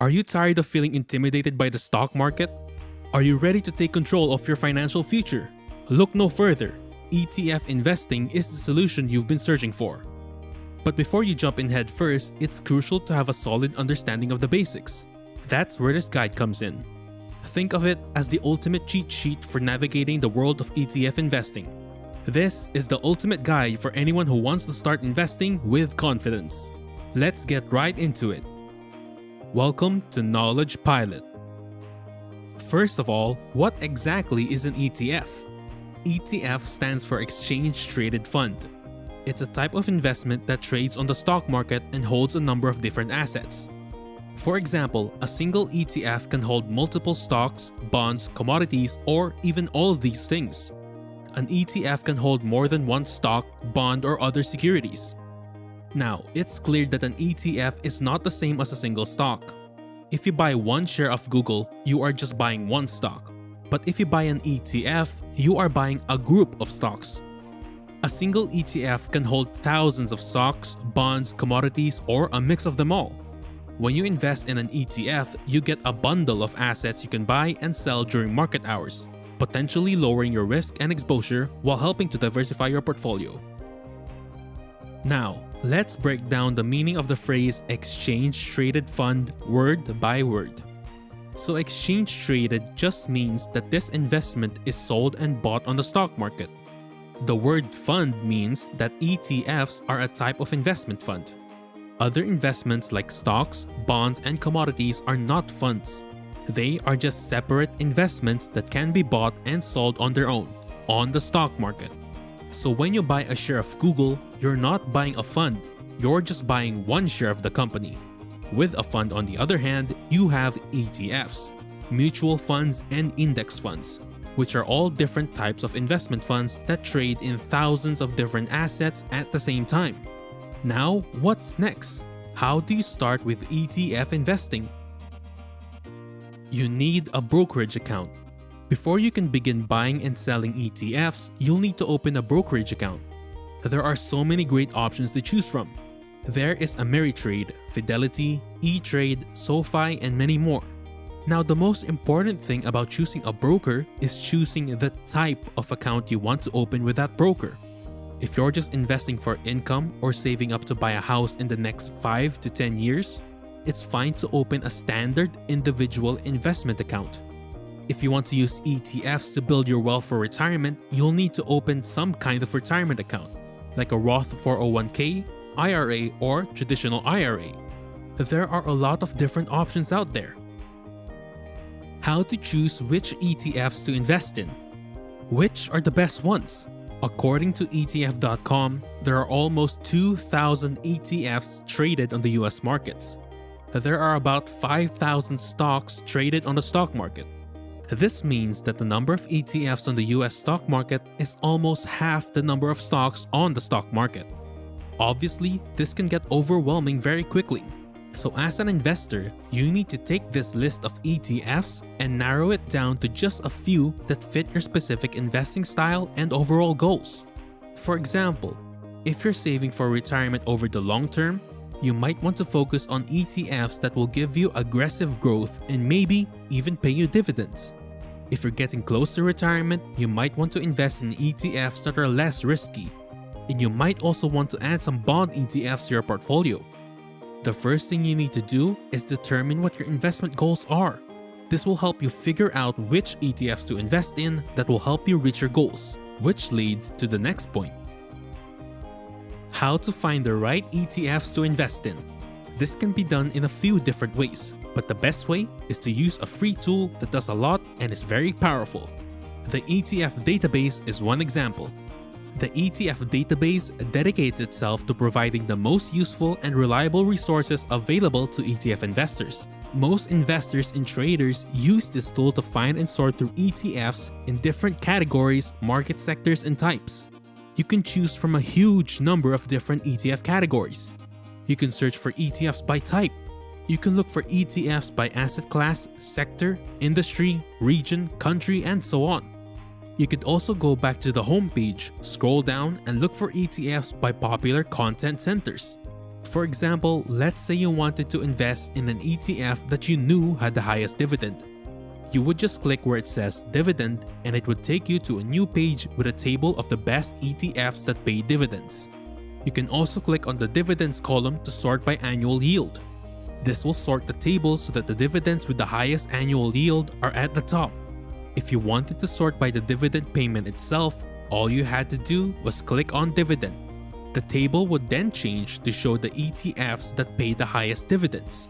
Are you tired of feeling intimidated by the stock market? Are you ready to take control of your financial future? Look no further. ETF investing is the solution you've been searching for. But before you jump in head first, it's crucial to have a solid understanding of the basics. That's where this guide comes in. Think of it as the ultimate cheat sheet for navigating the world of ETF investing. This is the ultimate guide for anyone who wants to start investing with confidence. Let's get right into it. Welcome to Knowledge Pilot. First of all, what exactly is an ETF? ETF stands for Exchange Traded Fund. It's a type of investment that trades on the stock market and holds a number of different assets. For example, a single ETF can hold multiple stocks, bonds, commodities, or even all of these things. An ETF can hold more than one stock, bond, or other securities. Now, it's clear that an ETF is not the same as a single stock. If you buy one share of Google, you are just buying one stock. But if you buy an ETF, you are buying a group of stocks. A single ETF can hold thousands of stocks, bonds, commodities, or a mix of them all. When you invest in an ETF, you get a bundle of assets you can buy and sell during market hours, potentially lowering your risk and exposure while helping to diversify your portfolio. Now, let's break down the meaning of the phrase exchange traded fund word by word. So exchange traded just means that this investment is sold and bought on the stock market. The word fund means that ETFs are a type of investment fund. Other investments like stocks, bonds, and commodities are not funds. They are just separate investments that can be bought and sold on their own, on the stock market. So when you buy a share of Google, you're not buying a fund, you're just buying one share of the company. With a fund, on the other hand, you have ETFs, mutual funds, and index funds, which are all different types of investment funds that trade in thousands of different assets at the same time. Now, what's next? How do you start with ETF investing? You need a brokerage account. Before you can begin buying and selling ETFs, you'll need to open a brokerage account. There are so many great options to choose from. There is Ameritrade, Fidelity, E-Trade, SoFi, and many more. Now, the most important thing about choosing a broker is choosing the type of account you want to open with that broker. If you're just investing for income or saving up to buy a house in the next 5 to 10 years, it's fine to open a standard individual investment account. If you want to use ETFs to build your wealth for retirement, you'll need to open some kind of retirement account, like a Roth 401k, IRA, or traditional IRA. There are a lot of different options out there. How to choose which ETFs to invest in? Which are the best ones? According to ETF.com, there are almost 2,000 ETFs traded on the US markets. There are about 5,000 stocks traded on the stock market. This means that the number of ETFs on the US stock market is almost half the number of stocks on the stock market. Obviously, this can get overwhelming very quickly. So as an investor, you need to take this list of ETFs and narrow it down to just a few that fit your specific investing style and overall goals. For example, if you're saving for retirement over the long term, you might want to focus on ETFs that will give you aggressive growth and maybe even pay you dividends. If you're getting close to retirement, you might want to invest in ETFs that are less risky. And you might also want to add some bond ETFs to your portfolio. The first thing you need to do is determine what your investment goals are. This will help you figure out which ETFs to invest in that will help you reach your goals, which leads to the next point. How to find the right ETFs to invest in. This can be done in a few different ways, but the best way is to use a free tool that does a lot and is very powerful. The ETF database is one example. The ETF database dedicates itself to providing the most useful and reliable resources available to ETF investors. Most investors and traders use this tool to find and sort through ETFs in different categories, market sectors, and types. You can choose from a huge number of different ETF categories. You can search for ETFs by type. You can look for ETFs by asset class, sector, industry, region, country, and so on. You could also go back to the homepage, scroll down, and look for ETFs by popular content centers. For example, let's say you wanted to invest in an ETF that you knew had the highest dividend. You would just click where it says dividend and it would take you to a new page with a table of the best ETFs that pay dividends. You can also click on the dividends column to sort by annual yield. This will sort the table so that the dividends with the highest annual yield are at the top. If you wanted to sort by the dividend payment itself, all you had to do was click on dividend. The table would then change to show the ETFs that pay the highest dividends.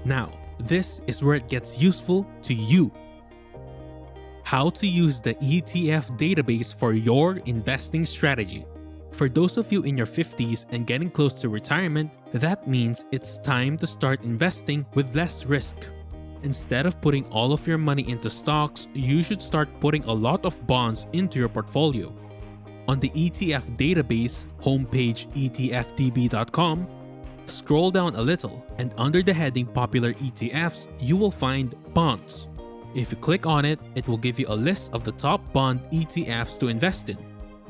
Now, this is where it gets useful to you. How to use the ETF database for your investing strategy. For those of you in your 50s and getting close to retirement, that means it's time to start investing with less risk. Instead of putting all of your money into stocks, you should start putting a lot of bonds into your portfolio. On the ETF database homepage etfdb.com, scroll down a little and under the heading Popular ETFs, you will find Bonds. If you click on it, it will give you a list of the top bond ETFs to invest in.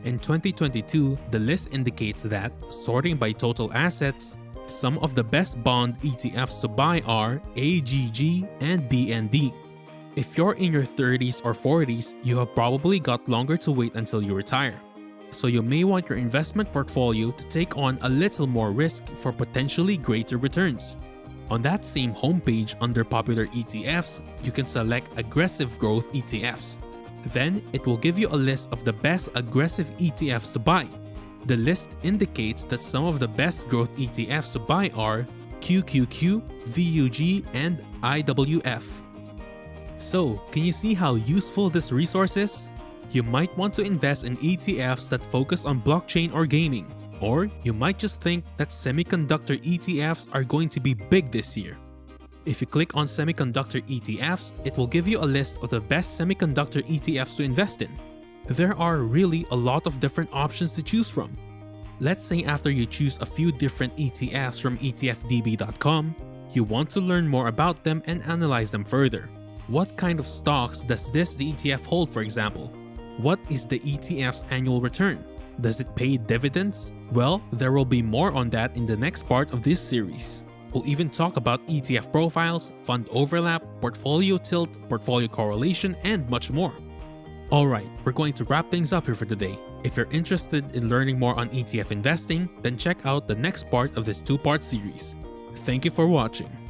In 2022, the list indicates that, sorting by total assets, some of the best bond ETFs to buy are AGG and BND. If you're in your 30s or 40s, you have probably got longer to wait until you retire. So you may want your investment portfolio to take on a little more risk for potentially greater returns. On that same homepage under Popular ETFs, you can select Aggressive Growth ETFs. Then, it will give you a list of the best aggressive ETFs to buy. The list indicates that some of the best growth ETFs to buy are QQQ, VUG, and IWF. So, can you see how useful this resource is? You might want to invest in ETFs that focus on blockchain or gaming. Or you might just think that semiconductor ETFs are going to be big this year. If you click on semiconductor ETFs, it will give you a list of the best semiconductor ETFs to invest in. There are really a lot of different options to choose from. Let's say after you choose a few different ETFs from etfdb.com, you want to learn more about them and analyze them further. What kind of stocks does the ETF hold, for example? What is the ETF's annual return? Does it pay dividends? Well, there will be more on that in the next part of this series. We'll even talk about ETF profiles, fund overlap, portfolio tilt, portfolio correlation, and much more. Alright, we're going to wrap things up here for today. If you're interested in learning more on ETF investing, then check out the next part of this two-part series. Thank you for watching.